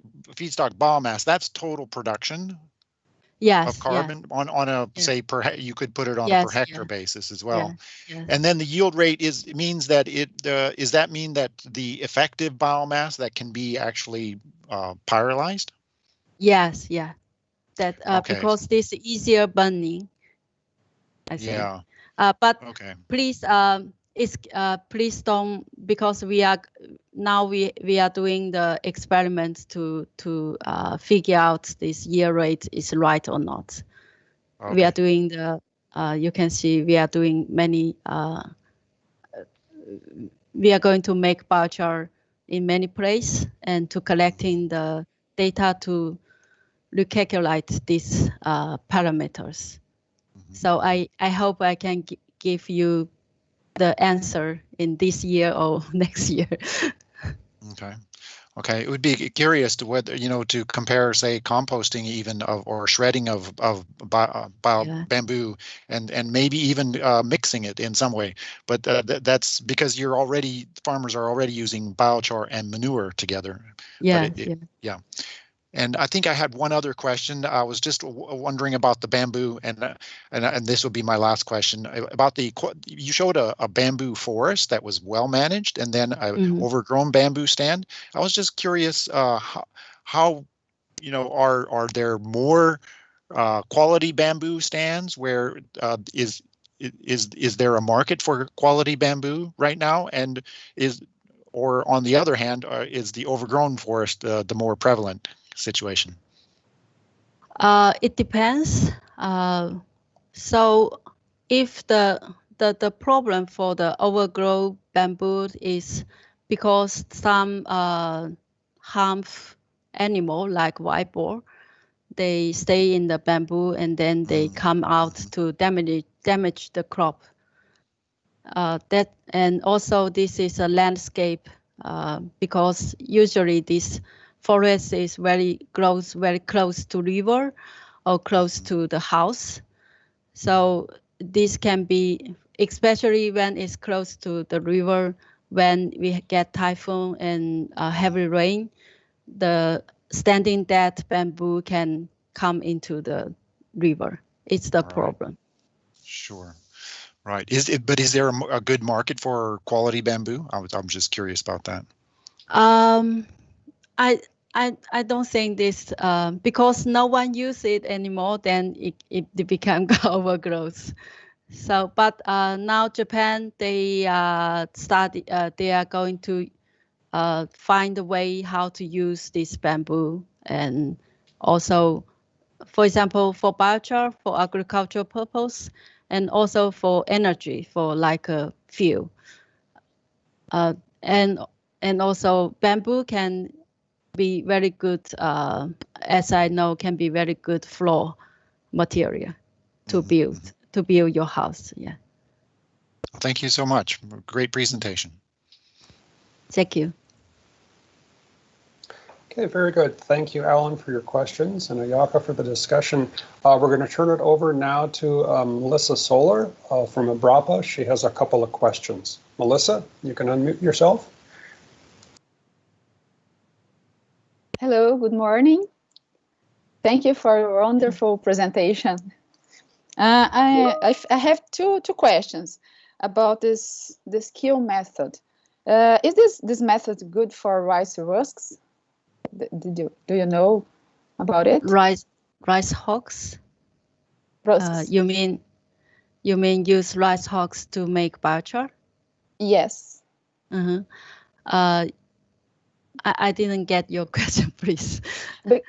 biomass, that's total production. Yes. Of carbon on a say you could put it on a per hectare basis as well. Yes. And then the yield rate means that does that mean that the effective biomass that can be actually pyrolyzed? Yes. Yeah. That Okay. because this is easier burning. I think. Yeah. But okay. Please please don't, because we are doing the experiment to figure out this year rate is right or not. Okay. We are doing you can see we are doing many we are going to make biochar in many places and to collecting the data to recalculate these parameters. So I hope I can give you the answer in this year or next year. Okay. It would be curious to whether, to compare, say, composting even or shredding of bamboo and maybe even mixing it in some way. But that's because farmers are already using biochar and manure together. Yeah. Yeah. And I think I had one other question. I was just wondering about the bamboo, and this will be my last question about you showed a bamboo forest that was well managed, and then an overgrown bamboo stand. I was just curious how are there more quality bamboo stands? Where is there a market for quality bamboo right now, and or on the other hand, is the overgrown forest the more prevalent situation? It depends. So if the problem for the overgrown bamboo is because some harmful animal like white boar, they stay in the bamboo and then they come out to damage the crop. And also this is a landscape because usually this forest is grows very close to river or close to the house. So this can be, especially when it's close to the river, when we get typhoon and heavy rain, the standing dead bamboo can come into the river. It's the problem. Sure. Right. But is there a good market for quality bamboo? I'm just curious about that. I don't think this because no one uses it anymore. Then it becomes overgrowth. So, but now Japan they they are going to find a way how to use this bamboo, and also, for example, for biochar for agricultural purpose, and also for energy for like a fuel. And also bamboo can be very good, as I know, can be very good floor material to build your house. Yeah. Thank you so much. Great presentation. Thank you. Okay, very good. Thank you, Alan, for your questions, and Ayaka for the discussion. We're going to turn it over now to Melissa Solar from Abrapa. She has a couple of questions. Melissa, you can unmute yourself. Hello, good morning. Thank you for your wonderful presentation. I have two questions about this kill method. Is this method good for rice husks? Do you know about it? Rice husks? You mean use rice husks to make biochar? Yes. I didn't get your question, please.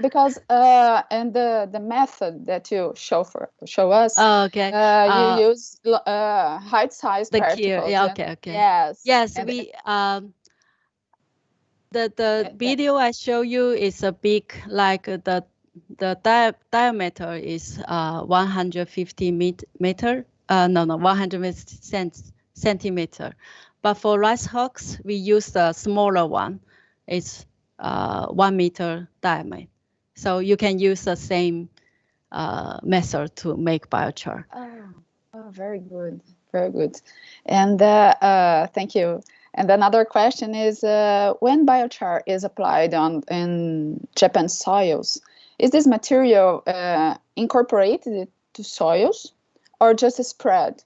Because and the method that you show us. Oh, okay. You use height size the particles. Yeah. Okay. Okay. Yes. And we the video I show you is a big, like the diameter is 150 meter. 100 centimeter. But for rice husks, we use the smaller one. It's 1 meter diameter. So you can use the same method to make biochar. Oh, very good. Very good. And thank you. And another question is, when biochar is applied in Japan soils, is this material incorporated to soils or just spread?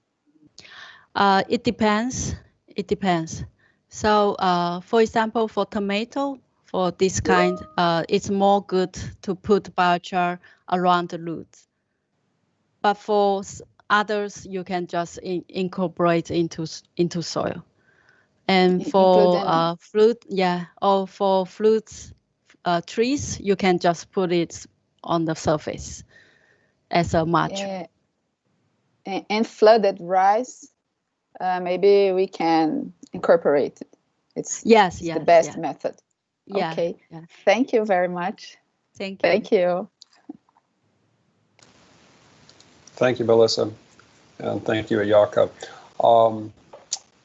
It depends. It depends. So, for example, for tomato, for this kind, it's more good to put biochar around the roots. But for others, you can just incorporate into soil. And for fruit, or for fruits, trees, you can just put it on the surface as a mulch. And flooded rice, maybe we can incorporate it. It's the best method. Yeah. Okay. Yeah. Thank you very much. Thank you. Thank you. Thank you, Melissa. And thank you, Ayaka.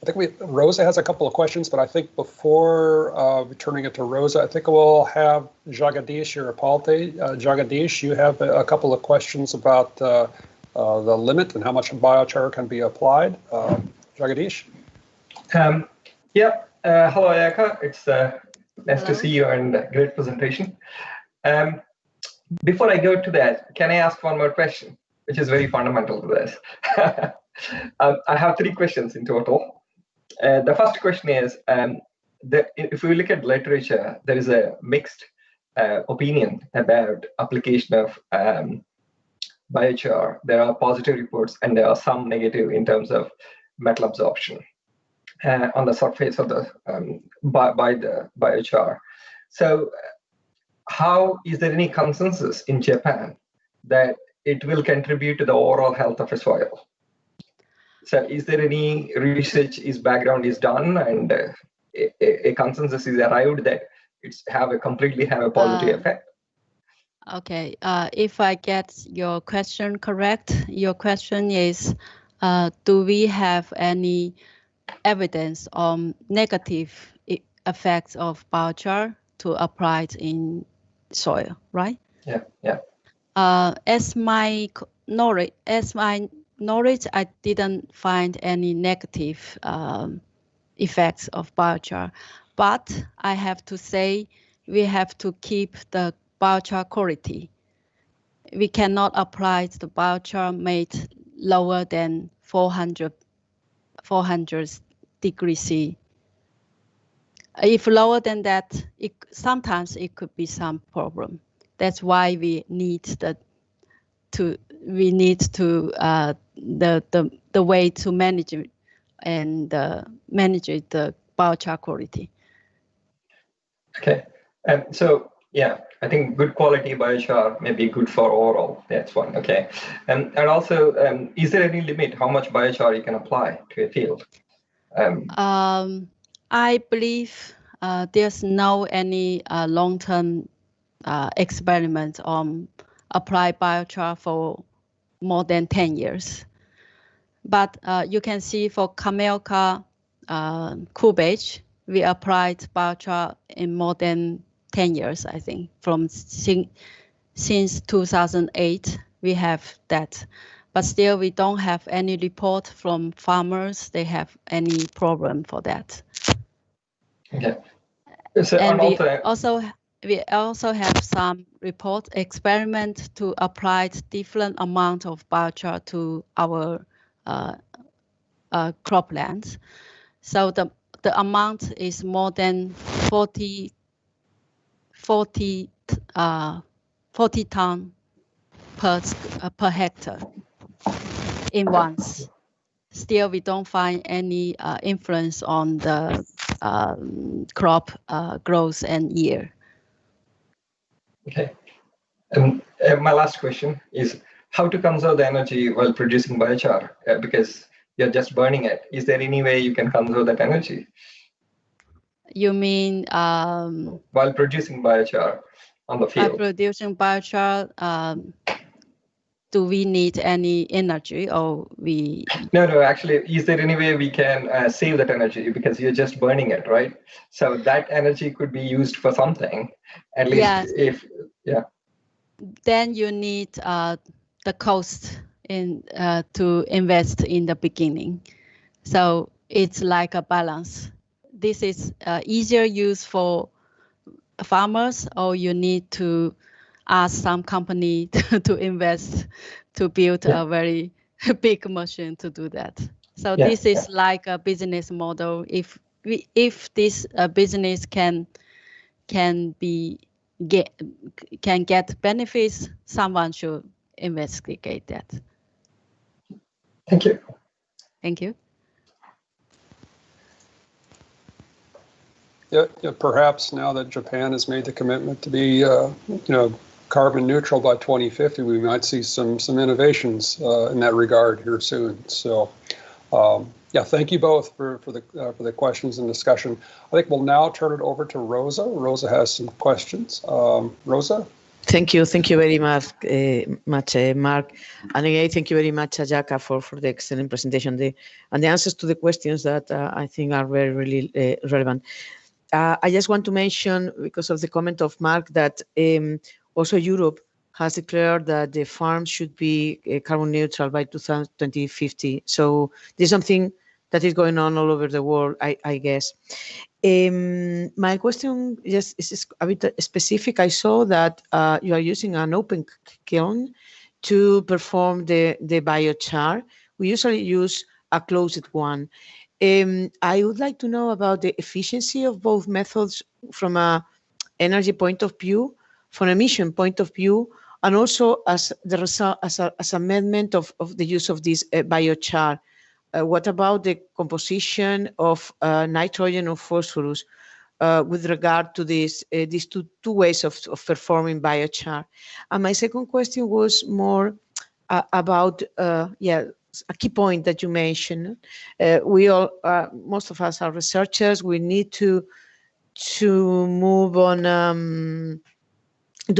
I think Rosa has a couple of questions, but I think before returning it to Rosa, I think we'll have Jagadish Irapalte. Jagadish, you have a couple of questions about the limit and how much biochar can be applied. Jagadish? Hello, Ayaka. It's nice to see you and great presentation. Before I go to that, can I ask one more question, which is very fundamental to this? I have 3 questions in total. The first question is, if we look at literature, there is a mixed opinion about application of biochar. There are positive reports and there are some negative in terms of metal absorption on the surface of the by the biochar. So how is there any consensus in Japan that it will contribute to the overall health of a soil. So is there any research, background is done, and a consensus is arrived that it's completely have a positive effect? Okay, if I get your question correct, your question is, do we have any evidence on negative effects of biochar to apply it in soil, right? Yeah, yeah. As my knowledge, I didn't find any negative effects of biochar, but I have to say we have to keep the biochar quality. We cannot apply the biochar made lower than 400 degrees C. If lower than that, sometimes it could be some problem. That's why we need the way to manage it and manage the biochar quality. Okay, so yeah, I think good quality biochar may be good for overall. That's one. Okay, and also, is there any limit how much biochar you can apply to a field? I believe there's no any long-term experiment on apply biochar for more than 10 years. But you can see for Kameoka, Cubbage, we applied biochar in more than 10 years, I think. Since 2008, we have that. But still, we don't have any report from farmers they have any problem for that. Okay. So, and we also have some report experiment to apply different amount of biochar to our croplands. So the amount is more than 40 ton per hectare in once. Still, we don't find any influence on the crop growth and yield. Okay. My last question is how to conserve the energy while producing biochar, because you're just burning it. Is there any way you can conserve that energy? You mean while producing biochar on the field? While producing biochar, do we need any energy, or we? No, actually, is there any way we can save that energy, because you're just burning it, right? So that energy could be used for something, at least. Yes. If then you need the cost to invest in the beginning. So it's like a balance. This is easier use for farmers, or you need to ask some company to invest to build a very big machine to do that. So this is like a business model. If this business can get benefits, someone should investigate that. Thank you. Thank you. Yeah, perhaps now that Japan has made the commitment to be, carbon neutral by 2050, we might see some innovations in that regard here soon. So, thank you both for the questions and discussion. I think we'll now turn it over to Rosa. Rosa has some questions. Rosa. Thank you very much, Mark. And again, thank you very much, Ayaka, for the excellent presentation and the answers to the questions that I think are very, really relevant. I just want to mention, because of the comment of Mark, that also Europe has declared that the farms should be carbon neutral by 2050. So there's something that is going on all over the world, I guess. My question is a bit specific. I saw that you are using an open kiln to perform the biochar. We usually use a closed one. I would like to know about the efficiency of both methods from an energy point of view, from an emission point of view, and also as the result, as amendment of the use of this biochar. What about the composition of nitrogen or phosphorus with regard to these two ways of performing biochar? And my second question was more about a key point that you mentioned. We all, most of us are researchers. We need to move on, to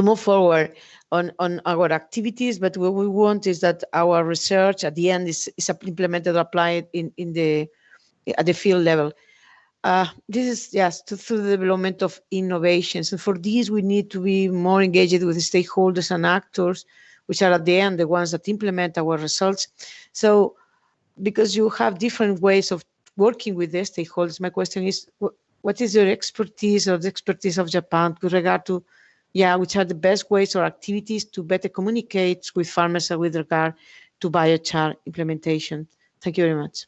move forward on our activities. But what we want is that our research at the end is implemented, applied at the field level. This is just through the development of innovations. And for this, we need to be more engaged with the stakeholders and actors, which are at the end the ones that implement our results. So because you have different ways of working with the stakeholders, my question is, what is your expertise or the expertise of Japan with regard to, which are the best ways or activities to better communicate with farmers with regard to biochar implementation? Thank you very much.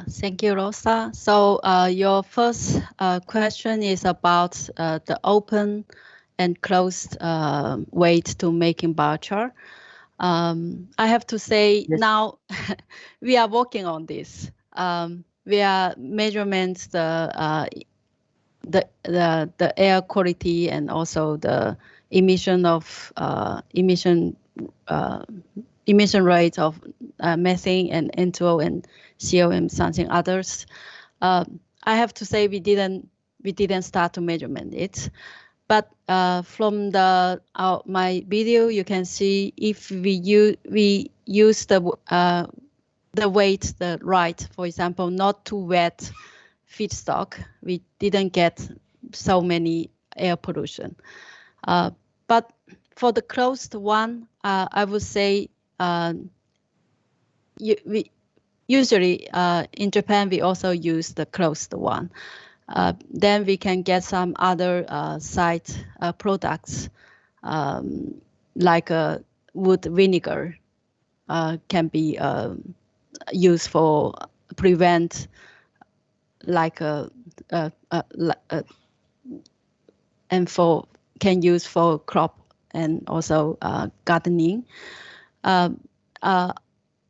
Thank you, Rosa. So your first question is about the open and closed way to making biochar. I have to say now we are working on this. We are measuring the air quality and also the emission rate of methane and N2O and COM, something others. I have to say we didn't start to measurement it, but from my video you can see if we use the weight right, for example, not too wet feedstock, we didn't get so many air pollution. But for the closed one, I would say we usually in Japan we also use the closed one. Then we can get some other side products like wood vinegar can be used for prevent and can use for crop and also gardening.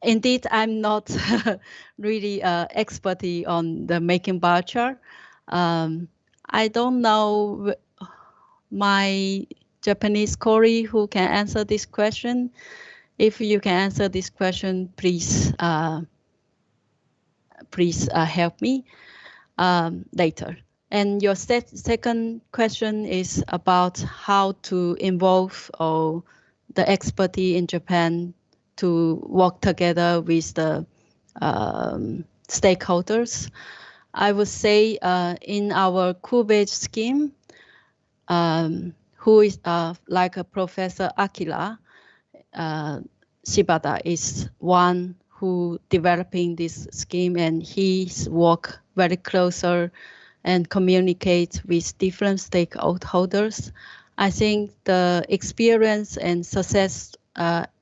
Indeed, I'm not really expert on the making biochar. I don't know my Japanese colleague who can answer this question. If you can answer this question, please help me later. And your second question is about how to involve the expertise in Japan to work together with the stakeholders. I would say in our Cubbage scheme, who is like a Professor Akira Shibata is one who developing this scheme, and he's work very closer and communicate with different stakeholders. I think the experience and success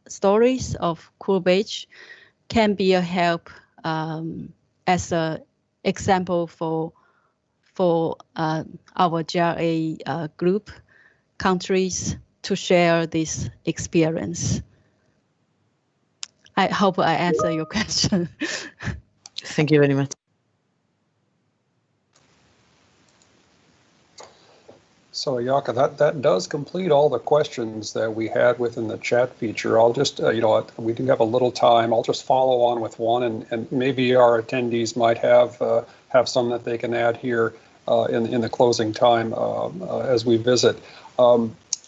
stories of Cubbage can be a help as an example for our GRA group countries to share this experience. I hope I answer your question. Thank you very much. So Ayaka, that does complete all the questions that we had within the chat feature. I'll just, we do have a little time. I'll just follow on with one, and maybe our attendees might have some that they can add here in the closing time as we visit.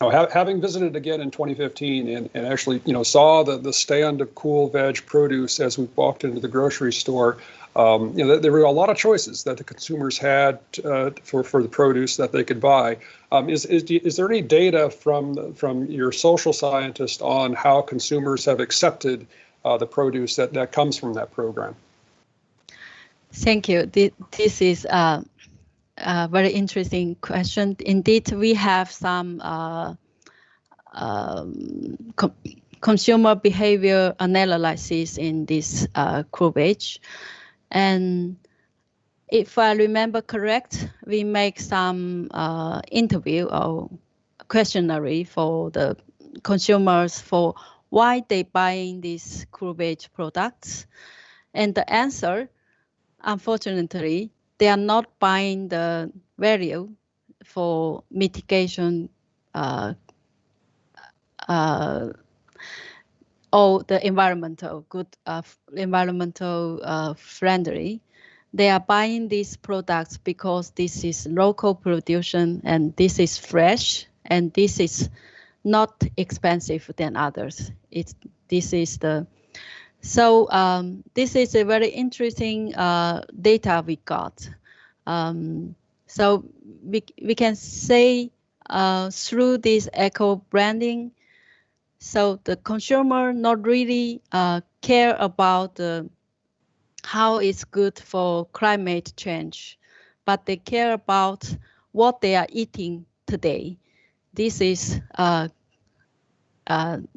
Having visited again in 2015 and actually, saw the stand of cool veg produce as we walked into the grocery store, there were a lot of choices that the consumers had for the produce that they could buy. Is there any data from your social scientist on how consumers have accepted the produce that comes from that program? Thank you. This is a very interesting question. Indeed, we have some consumer behavior analysis in this Cubbage. And if I remember correct, we make some interview or questionnaire for the consumers for why they buying these Cubbage products. And the answer, unfortunately, they are not buying the value for mitigation or the environmental good, environmental friendly. They are buying these products because this is local production and this is fresh and this is not expensive than others. This is the so this is a very interesting data we got. So we can say through this eco branding, so the consumer not really care about how it's good for climate change, but they care about what they are eating today. This is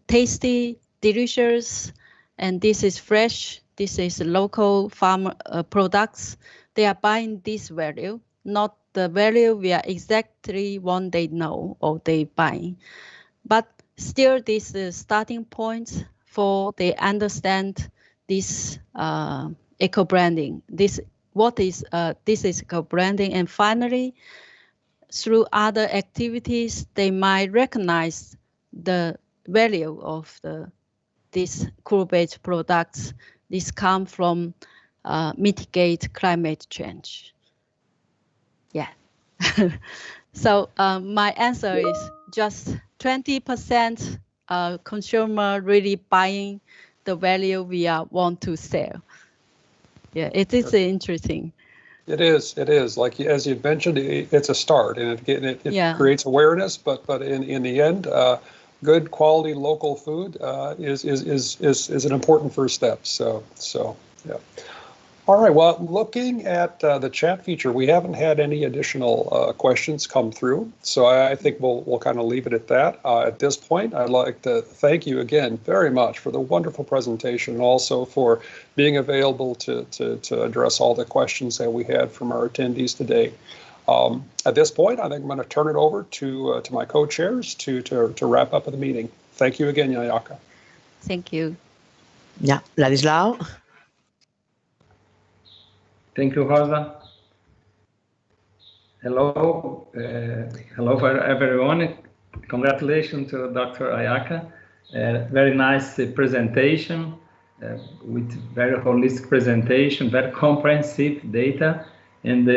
tasty, delicious, and this is fresh. This is local farm products. They are buying this value, not the value we are exactly what they know or they buy. But still, this is starting point for they understand this eco branding. This is eco branding, and finally, through other activities, they might recognize the value of these cool-based products. This come from mitigate climate change. Yeah. So my answer is just 20% consumer really buying the value we want to sell. Yeah, it is interesting. It is. Like as you mentioned, it's a start, and it creates awareness. But in the end, good quality local food is an important first step. So yeah. All right. Well, looking at the chat feature, we haven't had any additional questions come through. So I think we'll kind of leave it at that. At this point, I'd like to thank you again very much for the wonderful presentation, and also for being available to address all the questions that we had from our attendees today. At this point, I think I'm going to turn it over to my co-chairs to wrap up the meeting. Thank you again, Ayaka. Thank you. Yeah, Ladislao. Thank you, Rosa. Hello, hello for everyone. Congratulations to Dr. Ayaka. Very nice presentation with very holistic presentation, very comprehensive data. And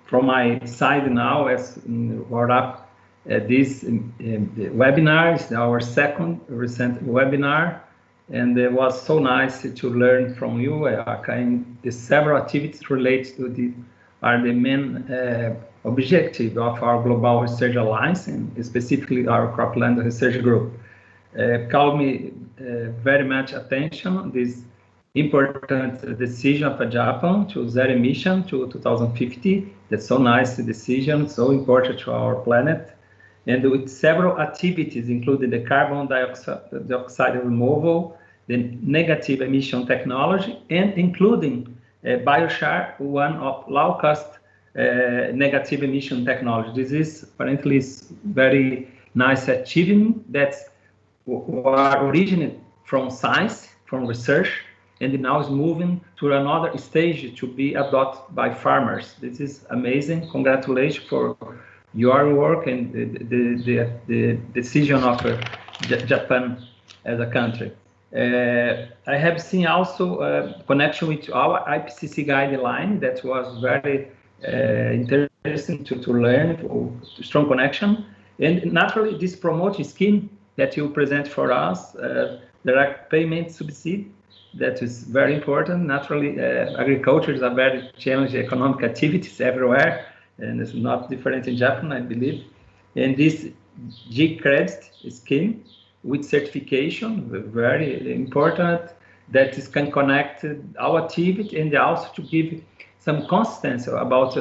from my side now, as brought up, this webinar is our second recent webinar. And it was so nice to learn from you, Ayaka, and the several activities related to the main objective of our Global Research Alliance, and specifically our Cropland Research Group. Called me very much attention this important decision of Japan to zero emission to 2050. That's so nice decision, so important to our planet. And with several activities, including the carbon dioxide removal, the negative emission technology, and including Biochar, one of low-cost negative emission technology. This is apparently very nice achievement that originated from science, from research, and now is moving to another stage to be adopted by farmers. This is amazing. Congratulations for your work and the decision of Japan as a country. I have seen also a connection with our IPCC guideline that was very interesting to learn, strong connection. And naturally, this promoting scheme that you present for us, direct payment subsidy, that is very important. Naturally, agriculture is a very challenging economic activities everywhere, and it's not different in Japan, I believe. And this G credit scheme with certification, very important, that is can connect our activity and also to give some consistency about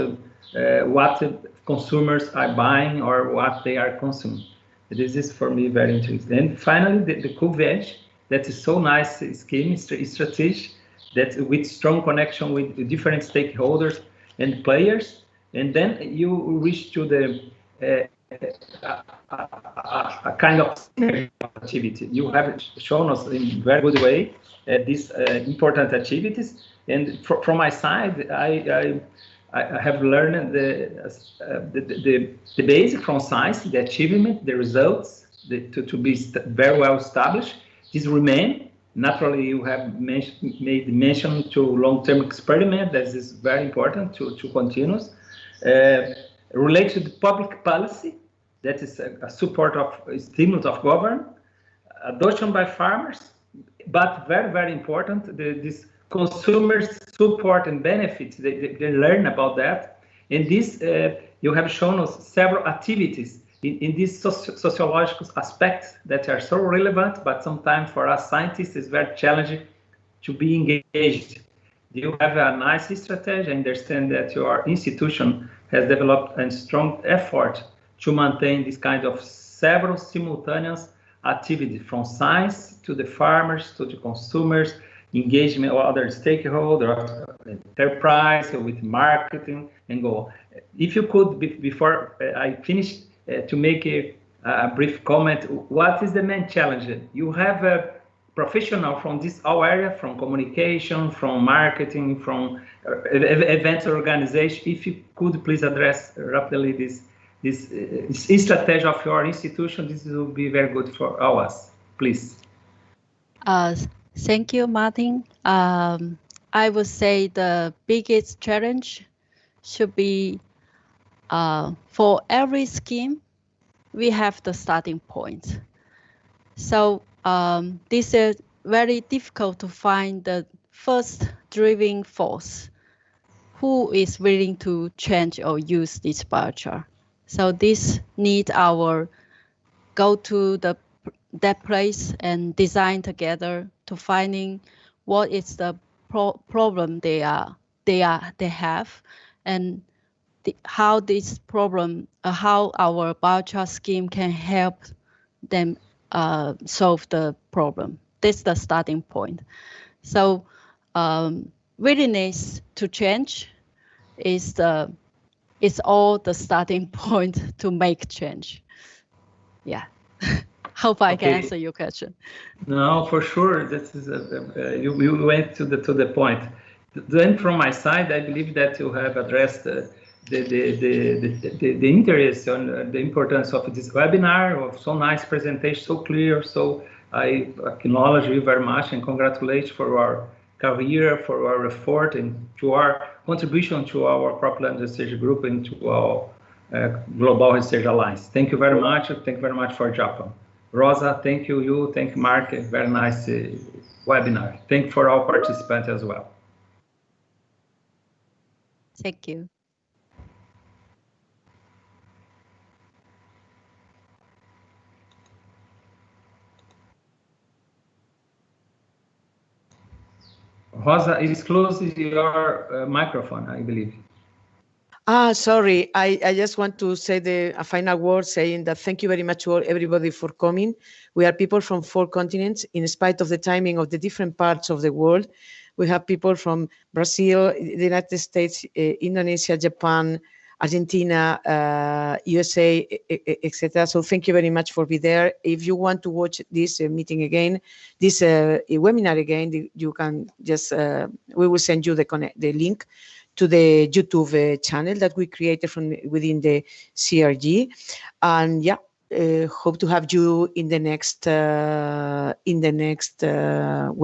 what consumers are buying or what they are consuming. This is for me very interesting. And finally, the Cubbage, that is so nice scheme, strategy, that with strong connection with the different stakeholders and players. And then you reach to the a kind of activity. You have shown us in very good way these important activities. And from my side, I have learned the basic from science, the achievement, the results, to be very well established. This remain. Naturally, you have made mention to long-term experiment. That is very important to continue. Related to public policy, that is a support of stimulus of government, adoption by farmers, but very, very important, this consumers support and benefits, they learn about that. And this, you have shown us several activities in these sociological aspects that are so relevant, but sometimes for us scientists, it's very challenging to be engaged. You have a nice strategy. I understand that your institution has developed a strong effort to maintain this kind of several simultaneous activity, from science to the farmers to the consumers, engagement with other stakeholders, enterprise, with marketing, and go on. If you could, before I finish, to make a brief comment, what is the main challenge? You have a professional from this whole area, from communication, from marketing, from events organization. If you could please address rapidly this strategy of your institution, this will be very good for us, please. Thank you, Martin. I would say the biggest challenge should be for every scheme, we have the starting point. So this is very difficult to find the first driving force who is willing to change or use this biochar. So this need our go to that place and design together to finding what is the problem they have, and how this problem, how our biochar scheme can help them solve the problem. That's the starting point. So willingness to change is all the starting point to make change. Yeah. Hope I can answer your question. No, for sure. This is you went to the point. Then, from my side, I believe that you have addressed the interest on the importance of this webinar, of so nice presentation, so clear. So I acknowledge you very much and congratulate for our career, for our effort, and to our contribution to our Cropland Research Group and to our Global Research Alliance. Thank you very much. Thank you very much for Japan. Rosa, thank you. You, thank Mark. Very nice webinar. Thank you for all participants as well. Thank you. Rosa, it's closed your microphone, I believe. Sorry. I just want to say a final word saying that thank you very much to everybody for coming. We are people from 4 continents. In spite of the timing of the different parts of the world, we have people from Brazil, the United States, Indonesia, Japan, Argentina, USA, etc. So thank you very much for being there. If you want to watch this meeting again, this webinar again, you can just, we will send you the link to the YouTube channel that we created from within the CRG. And yeah, hope to have you in the next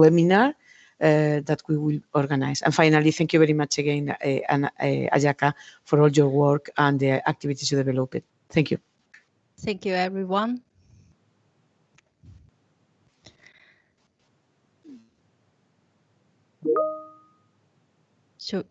webinar that we will organize. And finally, thank you very much again, Ayaka, for all your work and the activities you developed. Thank you. Thank you, everyone. Sure.